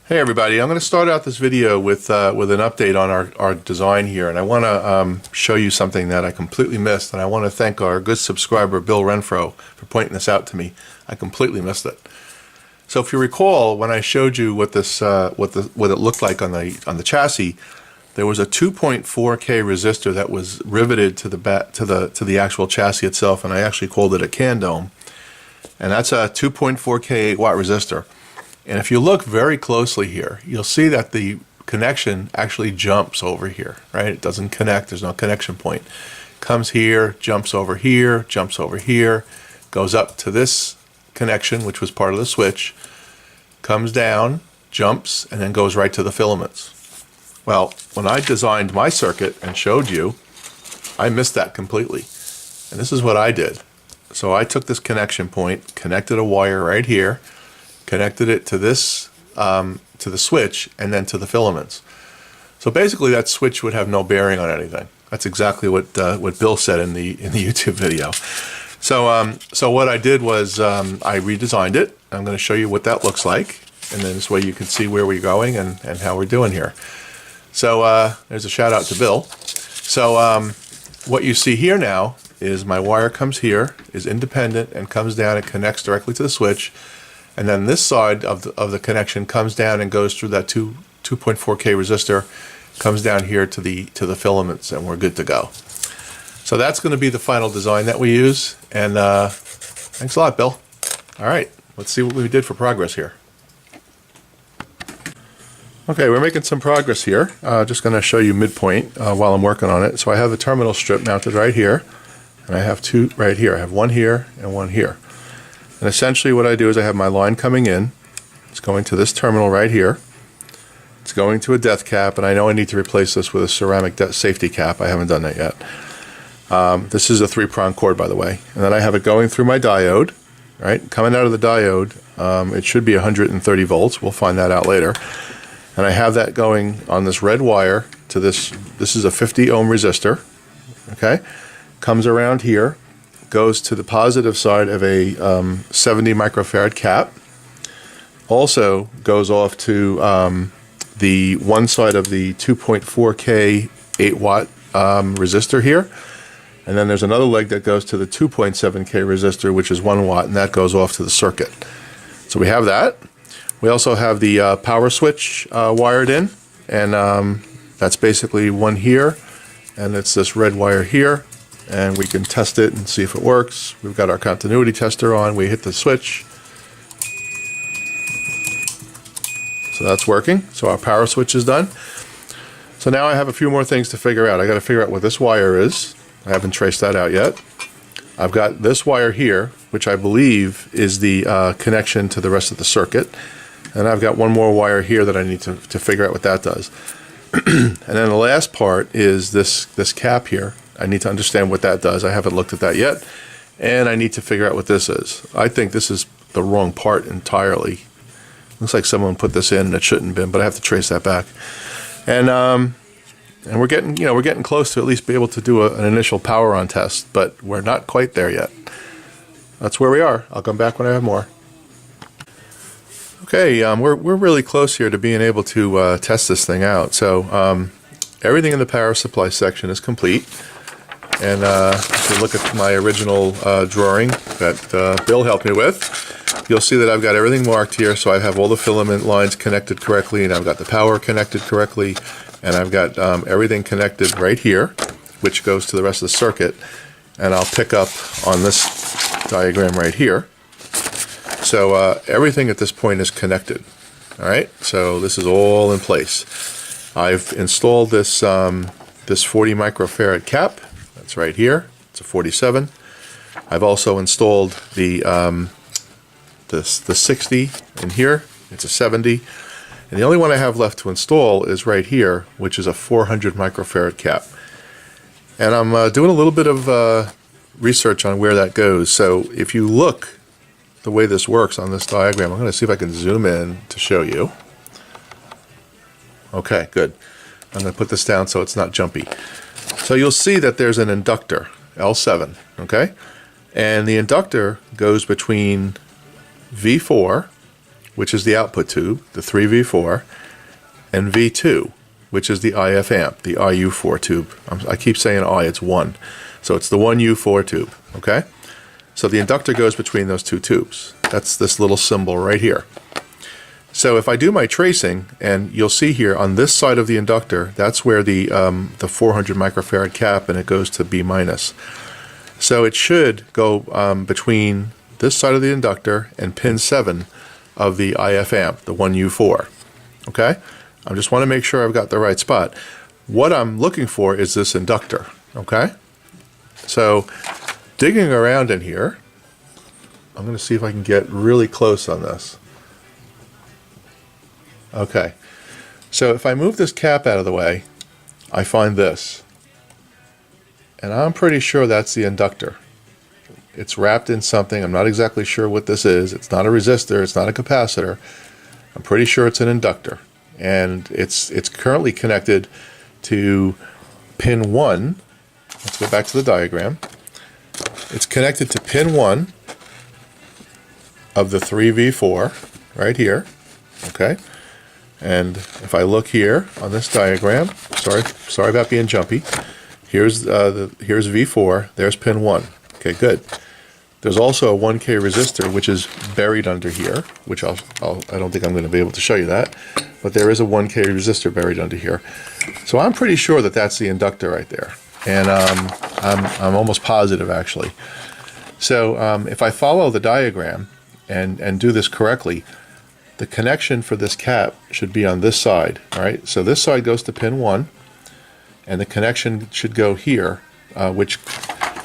Hey everybody, I'm going to start out this video with an update on our design here, and I want to show you something that I completely missed, and I want to thank our good subscriber Bill Renfro for pointing this out to me. I completely missed it. So if you recall, when I showed you what this what it looked like on the chassis, there was a 2.4K resistor that was riveted to the actual chassis itself, and I actually called it a can dome, and that's a 2.4K 8-watt resistor. And if you look very closely here, you'll see that the connection actually jumps over here, right? It doesn't connect, there's no connection point. Comes here, jumps over here, goes up to this connection, which was part of the switch, comes down, jumps, and then goes right to the filaments. Well, when I designed my circuit and showed you, I missed that completely. And this is what I did. So I took this connection point, connected a wire right here, connected it to this, to the switch, and then to the filaments. So basically that switch would have no bearing on anything. That's exactly what Bill said in the YouTube video. So what I did was I redesigned it. I'm going to show you what that looks like, and then this way you can see where we're going and how we're doing here. So there's a shout out to Bill. So what you see here now is my wire comes here, is independent, and comes down and connects directly to the switch. And then this side of the connection comes down and goes through that 2.4K resistor, comes down here to the filaments, and we're good to go. So that's going to be the final design that we use. And thanks a lot, Bill. All right, let's see what we did for progress here. Okay, we're making some progress here. Just going to show you midpoint while I'm working on it. So I have the terminal strip mounted right here, and I have two right here. I have one here and one here. And essentially what I do is I have my line coming in. It's going to this terminal right here. It's going to a depth cap, and I know I need to replace this with a ceramic safety cap. I haven't done that yet. This is a 3-prong cord, by the way. And then I have it going through my diode, right? Coming out of the diode, it should be 130 volts. We'll find that out later. And I have that going on this red wire to this. This is a 50 ohm resistor, okay? Comes around here, goes to the positive side of a 70 microfarad cap. Also goes off to the one side of the 2.4K 8-watt resistor here. And then there's another leg that goes to the 2.7K resistor, which is 1 watt, and that goes off to the circuit. So we have that. We also have the power switch wired in, and that's basically one here, and it's this red wire here. And we can test it and see if it works. We've got our continuity tester on. We hit the switch. So that's working. So our power switch is done. So now I have a few more things to figure out. I got to figure out what this wire is. I haven't traced that out yet. I've got this wire here, which I believe is the connection to the rest of the circuit. And I've got one more wire here that I need to figure out what that does. And then the last part is this cap here. I need to understand what that does. I haven't looked at that yet, and I need to figure out what this is. I think this is the wrong part entirely. Looks like someone put this in and it shouldn't have been, but I have to trace that back. And we're getting close to at least be able to do an initial power on test, but we're not quite there yet. That's where we are. I'll come back when I have more. Okay, we're really close here to being able to test this thing out. So everything in the power supply section is complete. And if you look at my original drawing that Bill helped me with, you'll see that I've got everything marked here. So I have all the filament lines connected correctly, and I've got the power connected correctly, and I've got everything connected right here, which goes to the rest of the circuit. And I'll pick up on this diagram right here. So everything at this point is connected. All right, so this is all in place. I've installed this 40 microfarad cap. It's right here. It's a 47. I've also installed the 60 in here. It's a 70. And the only one I have left to install is right here, which is a 400 microfarad cap. And I'm doing a little bit of research on where that goes. So if you look the way this works on this diagram, I'm going to see if I can zoom in to show you. Okay, good. I'm going to put this down so it's not jumpy. So you'll see that there's an inductor, L7, okay? And the inductor goes between V4 which is the output tube, the 3V4, and V2, which is the IF amp, the IU4 tube. I keep saying I, it's 1. So it's the 1U4 tube, okay? So the inductor goes between those two tubes. That's this little symbol right here. So if I do my tracing, and you'll see here on this side of the inductor, that's where the 400 microfarad cap, and it goes to B minus. So it should go between this side of the inductor and pin 7 of the IF amp, the 1U4, okay? I just want to make sure I've got the right spot. What I'm looking for is this inductor, okay? So digging around in here, I'm going to see if I can get really close on this. Okay, so if I move this cap out of the way, I find this. And I'm pretty sure that's the inductor. It's wrapped in something. I'm not exactly sure what this is. It's not a resistor. It's not a capacitor. I'm pretty sure it's an inductor. And it's currently connected to pin 1. Let's go back to the diagram. It's connected to pin 1 of the 3V4 right here. Okay. And if I look here on this diagram, sorry about being jumpy. Here's V4. There's pin 1. Okay, good. There's also a 1K resistor which is buried under here, which I don't think I'm going to be able to show you that, but there is a 1K resistor buried under here. So I'm pretty sure that that's the inductor right there, and I'm almost positive actually. So if I follow the diagram and do this correctly, the connection for this cap should be on this side. All right, so this side goes to pin 1, and the connection should go here, which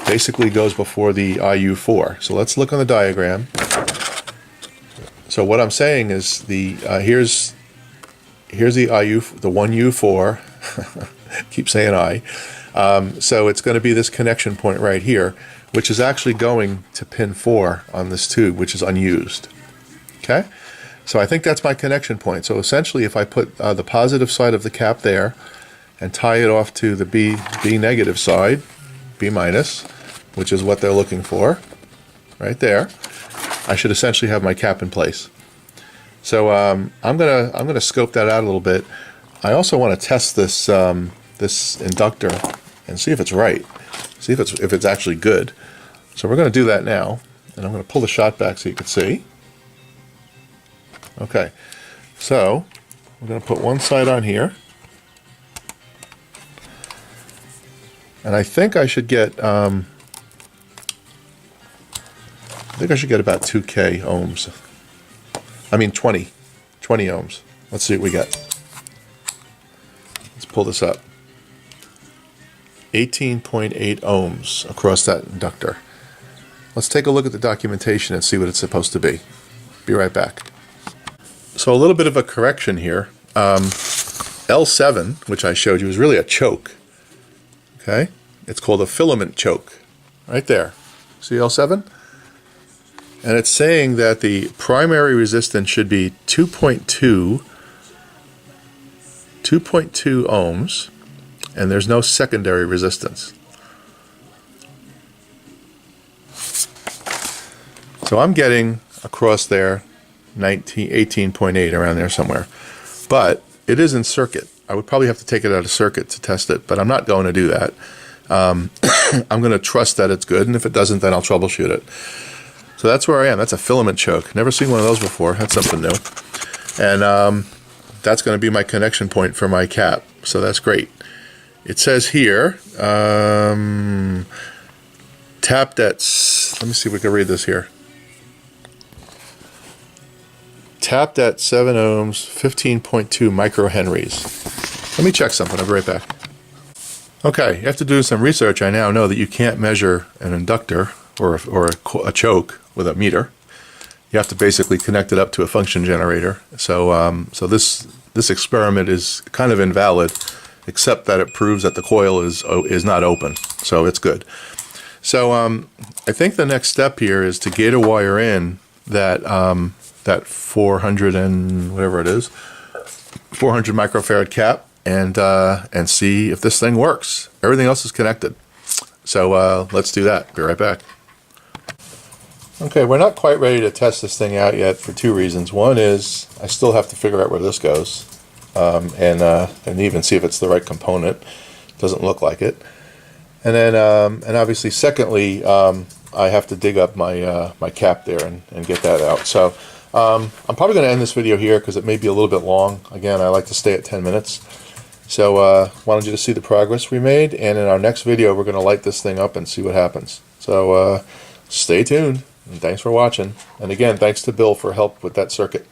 basically goes before the IU4. So let's look on the diagram. So what I'm saying is the here's the IU, the 1U4. Keep saying I. So it's going to be this connection point right here, which is actually going to pin 4 on this tube, which is unused. Okay. So I think that's my connection point. So essentially, if I put the positive side of the cap there and tie it off to the B negative side, B minus, which is what they're looking for, right there, I should essentially have my cap in place. So I'm gonna scope that out a little bit. I also want to test this this inductor and see if it's right, see if it's actually good. So we're going to do that now, and I'm going to pull the shot back so you can see. Okay, so we're going to put one side on here, and I think I should get about 2K ohms. I mean 20 ohms. Let's see what we get. Let's pull this up. 18.8 ohms across that inductor. Let's take a look at the documentation and see what it's supposed to be. Be right back. So a little bit of a correction here. L7, which I showed you, is really a choke. Okay? It's called a filament choke. Right there. See L7? And it's saying that the primary resistance should be 2.2 ohms, and there's no secondary resistance. So I'm getting across there 18.8, around there somewhere. But it is in circuit. I would probably have to take it out of circuit to test it, but I'm not going to do that. I'm going to trust that it's good, and if it doesn't, then I'll troubleshoot it. So that's where I am. That's a filament choke. Never seen one of those before. That's something new. And that's going to be my connection point for my cap. So that's great. It says here, tapped at, let me see if we can read this here. Tapped at 7 ohms, 15.2 microhenries. Let me check something. I'll be right back. Okay, after doing some research, I now know that you can't measure an inductor or a choke with a meter. You have to basically connect it up to a function generator. So, so this experiment is kind of invalid, except that it proves that the coil is not open. So it's good. So I think the next step here is to gate a wire in that that 400 and whatever it is, 400 microfarad cap, and see if this thing works. Everything else is connected. So let's do that. Be right back. Okay, we're not quite ready to test this thing out yet for two reasons. One is I still have to figure out where this goes, and even see if it's the right component. Doesn't look like it. And then, and obviously, secondly, I have to dig up my my cap there and get that out. So I'm probably going to end this video here because it may be a little bit long. Again, I like to stay at 10 minutes. So wanted you to see the progress we made, and in our next video, we're going to light this thing up and see what happens. So stay tuned. And thanks for watching. And again, thanks to Bill for help with that circuit.